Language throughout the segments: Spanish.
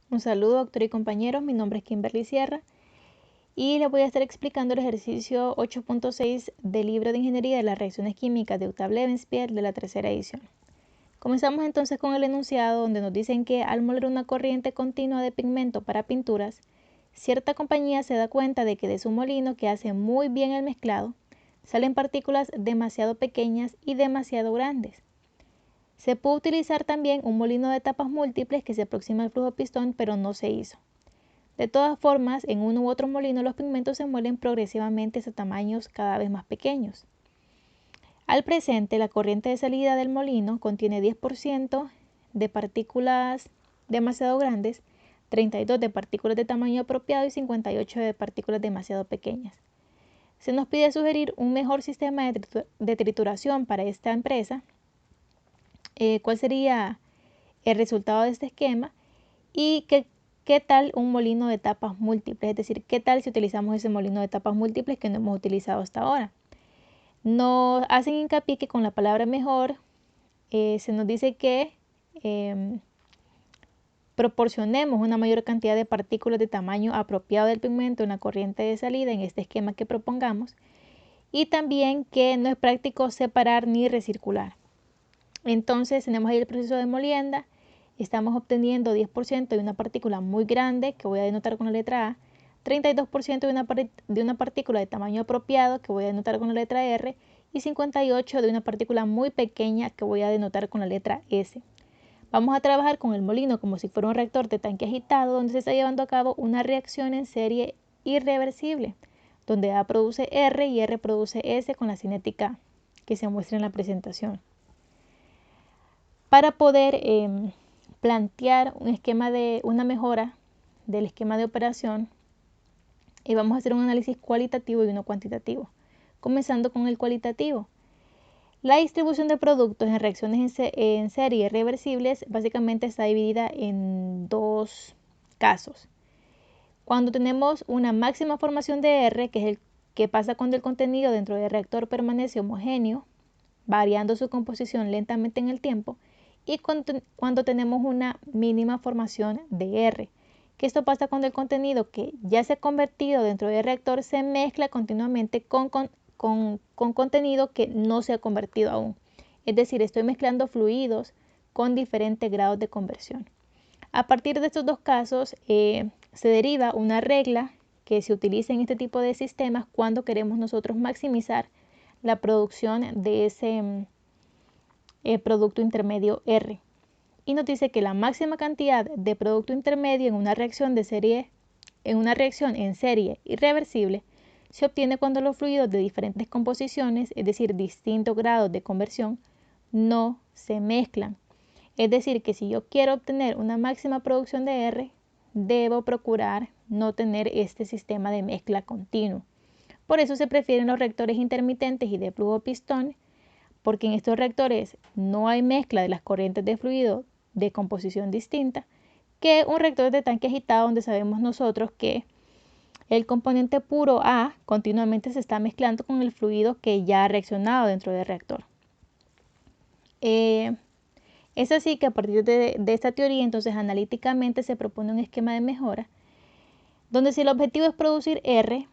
Un saludo, doctor y compañeros. Mi nombre es Kimberly Sierra y les voy a estar explicando el ejercicio 8.6 del libro de Ingeniería de las Reacciones Químicas de Octave Levenspiel de la tercera edición. Comenzamos entonces con el enunciado donde nos dicen que al moler una corriente continua de pigmento para pinturas, cierta compañía se da cuenta de que de su molino, que hace muy bien el mezclado, salen partículas demasiado pequeñas y demasiado grandes. Se puede utilizar también un molino de tapas múltiples que se aproxima al flujo pistón, pero no se hizo. De todas formas, en uno u otro molino los pigmentos se muelen progresivamente hasta tamaños cada vez más pequeños. Al presente, la corriente de salida del molino contiene 10% de partículas demasiado grandes, 32 de partículas de tamaño apropiado y 58 de partículas demasiado pequeñas. Se nos pide sugerir un mejor sistema de trituración para esta empresa. ¿Cuál sería el resultado de este esquema? Y ¿qué tal un molino de tapas múltiples? Es decir, ¿qué tal si utilizamos ese molino de tapas múltiples que no hemos utilizado hasta ahora? Nos hacen hincapié que con la palabra mejor se nos dice que proporcionemos una mayor cantidad de partículas de tamaño apropiado del pigmento en la corriente de salida en este esquema que propongamos, y también que no es práctico separar ni recircular. Entonces tenemos ahí el proceso de molienda. Estamos obteniendo 10% de una partícula muy grande, que voy a denotar con la letra A, 32% de una partícula de tamaño apropiado, que voy a denotar con la letra R, y 58% de una partícula muy pequeña, que voy a denotar con la letra S. Vamos a trabajar con el molino como si fuera un reactor de tanque agitado, donde se está llevando a cabo una reacción en serie irreversible, donde A produce R y R produce S con la cinética que se muestra en la presentación. Para poder plantear un esquema de una mejora del esquema de operación, vamos a hacer un análisis cualitativo y uno cuantitativo. Comenzando con el cualitativo. La distribución de productos en reacciones en serie reversibles básicamente está dividida en dos casos. Cuando tenemos una máxima formación de R, que es el que pasa cuando el contenido dentro del reactor permanece homogéneo, variando su composición lentamente en el tiempo, y cuando tenemos una mínima formación de R, que esto pasa cuando el contenido que ya se ha convertido dentro del reactor se mezcla continuamente con contenido que no se ha convertido aún. Es decir, estoy mezclando fluidos con diferentes grados de conversión. A partir de estos dos casos se deriva una regla que se utiliza en este tipo de sistemas cuando queremos nosotros maximizar la producción de ese producto intermedio R. Y nos dice que la máxima cantidad de producto intermedio en una reacción en serie irreversible se obtiene cuando los fluidos de diferentes composiciones, es decir, distintos grados de conversión, no se mezclan. Es decir, que si yo quiero obtener una máxima producción de R, debo procurar no tener este sistema de mezcla continuo. Por eso se prefieren los reactores intermitentes y de flujo pistón, porque en estos reactores no hay mezcla de las corrientes de fluido de composición distinta que un reactor de tanque agitado, donde sabemos nosotros que el componente puro A continuamente se está mezclando con el fluido que ya ha reaccionado dentro del reactor. Es así que a partir de esta teoría, entonces analíticamente se propone un esquema de mejora, donde si el objetivo es producir R,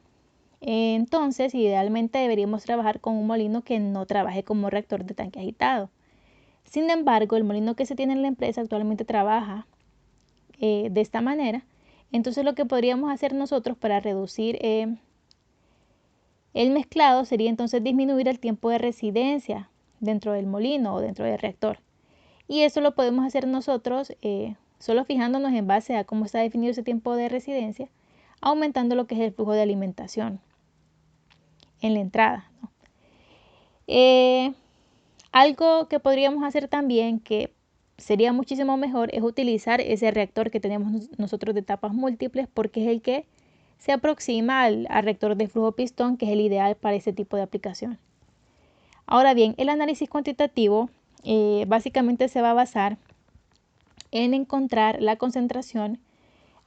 entonces idealmente deberíamos trabajar con un molino que no trabaje como reactor de tanque agitado. Sin embargo, el molino que se tiene en la empresa actualmente trabaja de esta manera. Entonces lo que podríamos hacer nosotros para reducir el mezclado sería entonces disminuir el tiempo de residencia dentro del molino o dentro del reactor. Y eso lo podemos hacer nosotros solo fijándonos en base a cómo está definido ese tiempo de residencia, aumentando lo que es el flujo de alimentación en la entrada, ¿no? Algo que podríamos hacer también, que sería muchísimo mejor, es utilizar ese reactor que tenemos nosotros de tapas múltiples, porque es el que se aproxima al reactor de flujo pistón, que es el ideal para este tipo de aplicación. Ahora bien, el análisis cuantitativo básicamente se va a basar en encontrar la concentración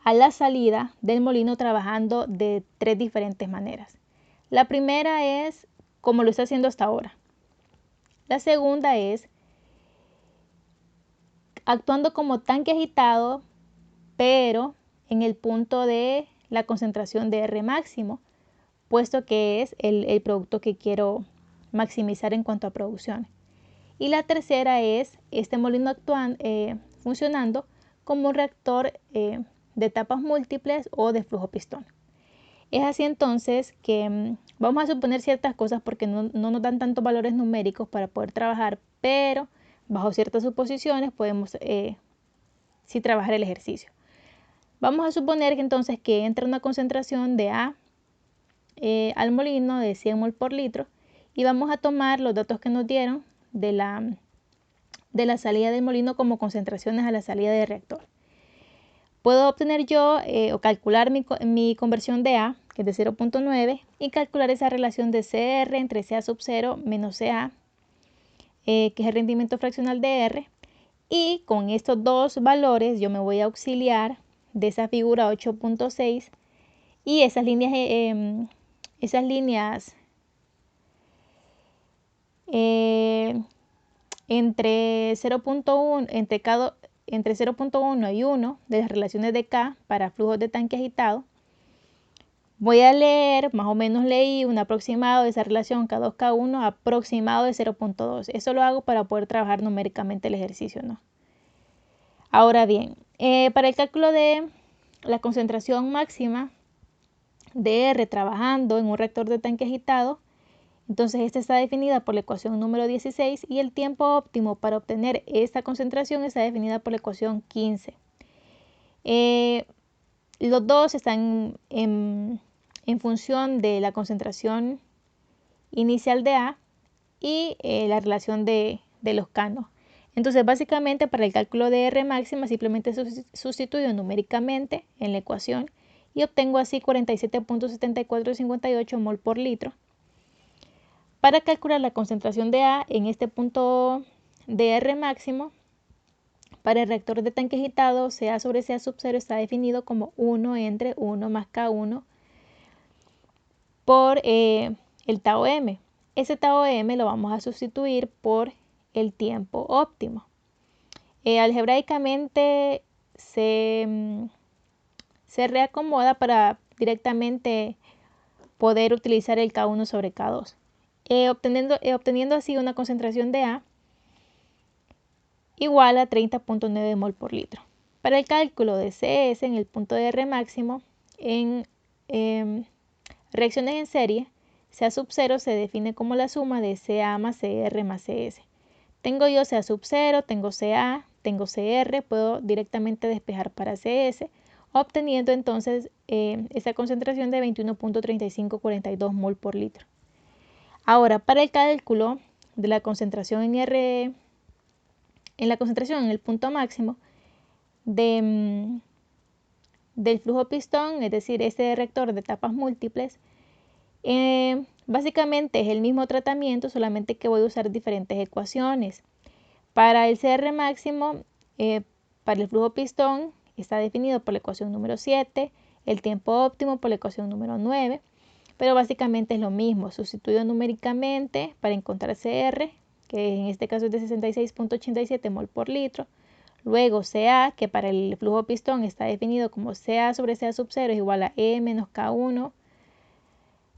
a la salida del molino trabajando de tres diferentes maneras. La primera es como lo está haciendo hasta ahora. La segunda es actuando como tanque agitado pero en el punto de la concentración de R máximo, puesto que es el producto que quiero maximizar en cuanto a producción. Y la tercera es este molino funcionando como un reactor de etapas múltiples o de flujo pistón. Es así entonces que vamos a suponer ciertas cosas porque no nos dan tantos valores numéricos para poder trabajar, pero bajo ciertas suposiciones podemos sí trabajar el ejercicio. Vamos a suponer que entonces que entra una concentración de A al molino de 100 mol por litro y vamos a tomar los datos que nos dieron de la salida del molino como concentraciones a la salida del reactor. Puedo obtener yo o calcular mi conversión de A, que es de 0.9, y calcular esa relación de CR entre CA sub 0 menos CA, que es el rendimiento fraccional de R. Y con estos dos valores yo me voy a auxiliar de esa figura 8.6 y esas líneas entre 0.1 entre 0.1 y 1 de las relaciones de K para flujos de tanque agitado. Voy a leer, más o menos leí un aproximado de esa relación K2, K1 aproximado de 0.2. Eso lo hago para poder trabajar numéricamente el ejercicio, ¿no? Ahora bien, para el cálculo de la concentración máxima de R trabajando en un reactor de tanque agitado, entonces esta está definida por la ecuación número 16 y el tiempo óptimo para obtener esta concentración está definida por la ecuación 15. Los dos están en función de la concentración inicial de A y la relación de los canos. Entonces básicamente para el cálculo de R máxima simplemente sustituyo numéricamente en la ecuación y obtengo así 47.7458 mol por litro. Para calcular la concentración de A en este punto de R máximo, para el reactor de tanque agitado, CA sobre CA sub 0 está definido como 1 entre 1 más K1 por el tau M. Ese tau M lo vamos a sustituir por el tiempo óptimo. Algebraicamente se reacomoda para directamente poder utilizar el K1 sobre K2. Obteniendo así una concentración de A igual a 30.9 mol por litro. Para el cálculo de CS en el punto de R máximo, en reacciones en serie, CA sub 0 se define como la suma de CA más CR más CS. Tengo yo CA sub 0, tengo CA, tengo CR, puedo directamente despejar para CS, obteniendo entonces esa concentración de 21.3542 mol por litro. Ahora, para el cálculo de la concentración en R, en la concentración en el punto máximo del flujo pistón, es decir, este reactor de etapas múltiples, básicamente es el mismo tratamiento, solamente que voy a usar diferentes ecuaciones. Para el CR máximo, para el flujo pistón, está definido por la ecuación número 7, el tiempo óptimo por la ecuación número 9, pero básicamente es lo mismo. Sustituyo numéricamente para encontrar CR, que en este caso es de 66.87 mol por litro. Luego CA, que para el flujo pistón está definido como CA sobre CA sub 0 es igual a E menos K1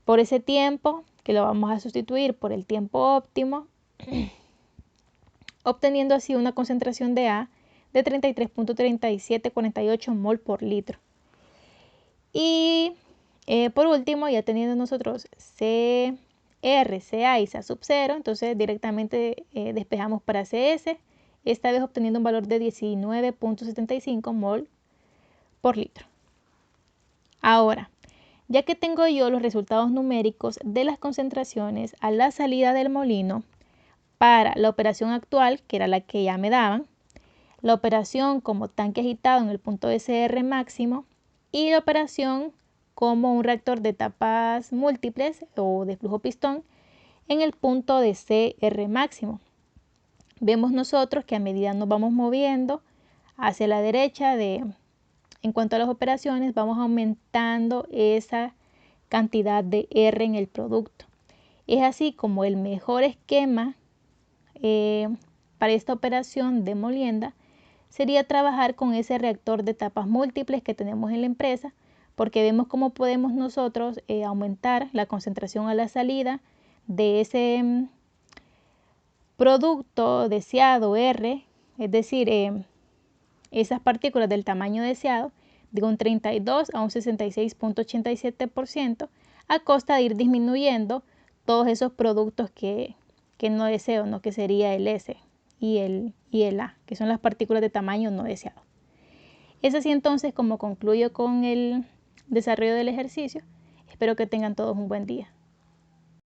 por ese tiempo, que lo vamos a sustituir por el tiempo óptimo, obteniendo así una concentración de A de 33.3748 mol por litro. Y por último, ya teniendo nosotros CR, CA y CA sub 0, entonces directamente despejamos para CS, esta vez obteniendo un valor de 19.75 mol por litro. Ahora, ya que tengo yo los resultados numéricos de las concentraciones a la salida del molino para la operación actual, que era la que ya me daban, la operación como tanque agitado en el punto de CR máximo y la operación como un reactor de etapas múltiples o de flujo pistón en el punto de CR máximo. Vemos nosotros que a medida nos vamos moviendo hacia la derecha en cuanto a las operaciones, vamos aumentando esa cantidad de R en el producto. Es así como el mejor esquema para esta operación de molienda sería trabajar con ese reactor de etapas múltiples que tenemos en la empresa, porque vemos cómo podemos nosotros aumentar la concentración a la salida de ese producto deseado R, es decir, esas partículas del tamaño deseado, de un 32 a un 66.87%, a costa de ir disminuyendo todos esos productos que no deseo, ¿no? Que sería el S y el A, que son las partículas de tamaño no deseado. Es así entonces como concluyo con el desarrollo del ejercicio. Espero que tengan todos un buen día.